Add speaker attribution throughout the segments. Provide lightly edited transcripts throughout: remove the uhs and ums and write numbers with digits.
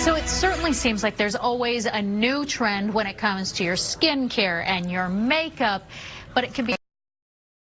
Speaker 1: So it certainly seems like there's always a new trend when it comes to your skincare and your makeup, but it can be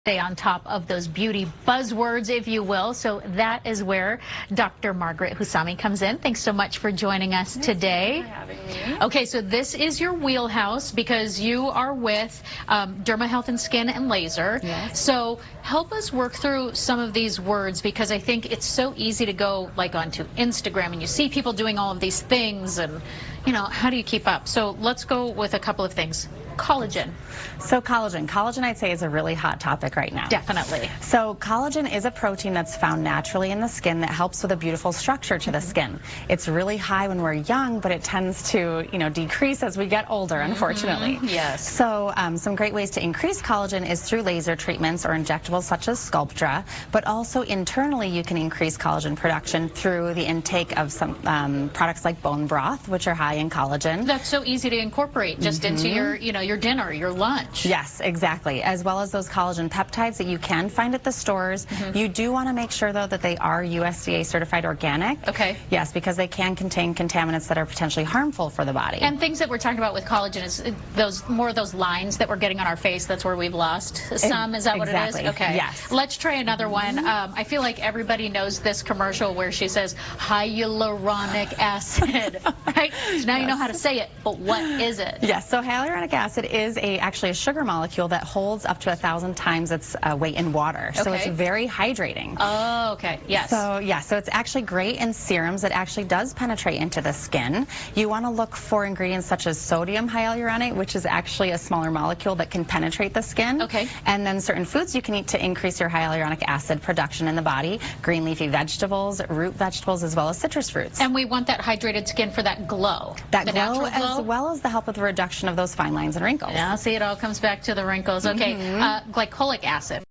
Speaker 1: stay on top of those beauty buzzwords, if you will. So that is where Dr. Maggie Husami comes in. Thanks so much for joining us today.
Speaker 2: Thanks for having me.
Speaker 1: Okay, so this is your wheelhouse because you are with Derma Health and Skin and Laser.
Speaker 2: Yes.
Speaker 1: So help us work through some of these words because I think it's so easy to go like onto Instagram and you see people doing all of these things and, you know, how do you keep up? So let's go with a couple of things. Collagen.
Speaker 2: So collagen I'd say is a really hot topic right now.
Speaker 1: Definitely.
Speaker 2: So collagen is a protein that's found naturally in the skin that helps with a beautiful structure to the skin. It's really high when we're young, but it tends to, decrease as we get older, unfortunately.
Speaker 1: Yes.
Speaker 2: So some great ways to increase collagen is through laser treatments or injectables such as Sculptra, but also internally you can increase collagen production through the intake of some products like bone broth, which are high in collagen.
Speaker 1: That's so easy to incorporate just into your, your dinner, your lunch.
Speaker 2: Yes, exactly. As well as those collagen peptides that you can find at the stores. You do want to make sure, though, that they are USDA certified organic.
Speaker 1: Okay.
Speaker 2: Yes, because they can contain contaminants that are potentially harmful for the body.
Speaker 1: And things that we're talking about with collagen is more of those lines that we're getting on our face. That's where we've lost some. Is that what it is? Okay.
Speaker 2: Yes.
Speaker 1: Let's try another one. I feel like everybody knows this commercial where she says hyaluronic acid. Right? So now you know how to say it, but what is it?
Speaker 2: Yes. So hyaluronic acid is actually a sugar molecule that holds up to 1,000 times its weight in water. So it's very hydrating.
Speaker 1: Oh, okay. Yes.
Speaker 2: So it's actually great in serums. It actually does penetrate into the skin. You want to look for ingredients such as sodium hyaluronate, which is actually a smaller molecule that can penetrate the skin.
Speaker 1: Okay.
Speaker 2: And then certain foods you can eat to increase your hyaluronic acid production in the body. Green leafy vegetables, root vegetables, as well as citrus fruits.
Speaker 1: And we want that hydrated skin for that glow.
Speaker 2: That glow, as well as the help with the reduction of those fine lines and wrinkles.
Speaker 1: Now, see, it all comes back to the wrinkles. Okay. Glycolic acid.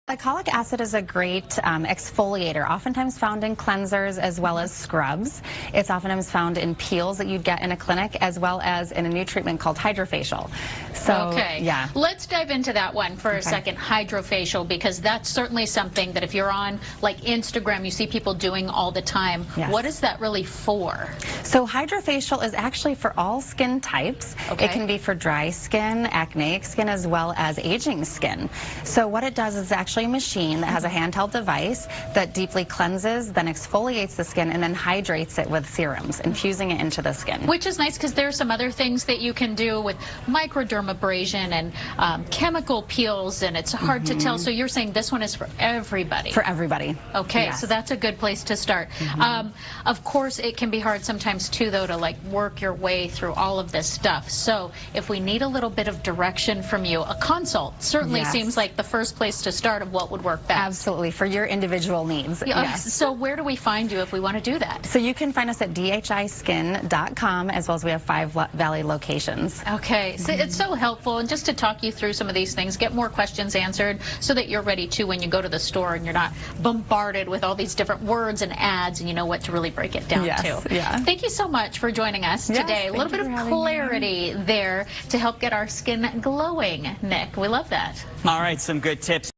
Speaker 2: Glycolic acid is a great exfoliator, oftentimes found in cleansers as well as scrubs. It's oftentimes found in peels that you'd get in a clinic as well as in a new treatment called HydraFacial. So, yeah.
Speaker 1: Let's dive into that one for a second, HydraFacial, because that's certainly something that if you're on like Instagram, you see people doing all the time.
Speaker 2: Yes.
Speaker 1: What is that really for?
Speaker 2: So HydraFacial is actually for all skin types.
Speaker 1: Okay.
Speaker 2: It can be for dry skin, acneic skin, as well as aging skin. So what it does is actually a machine that has a handheld device that deeply cleanses, then exfoliates the skin, and then hydrates it with serums, infusing it into the skin.
Speaker 1: Which is nice because there are some other things that you can do with microdermabrasion and chemical peels, and it's hard to tell. So you're saying this one is for everybody?
Speaker 2: For everybody.
Speaker 1: Okay,
Speaker 2: yes.
Speaker 1: So that's a good place to start. Of course, it can be hard sometimes, too, though, to like work your way through all of this stuff. So if we need a little bit of direction from you, a consult certainly seems like the first place to start of what would work best.
Speaker 2: Absolutely, for your individual needs.
Speaker 1: Yes. So where do we find you if we want to do that?
Speaker 2: So you can find us at dhiskin.com, as well as we have 5 Valley locations.
Speaker 1: Okay, so it's so helpful, and just to talk you through some of these things, get more questions answered so that you're ready to when you go to the store and you're not bombarded with all these different words and ads and you know what to really break it down to.
Speaker 2: Yeah.
Speaker 1: Thank you so much for joining us today. A little bit of clarity there to help get our skin glowing, Nick. We love that.
Speaker 3: All right, some good tips.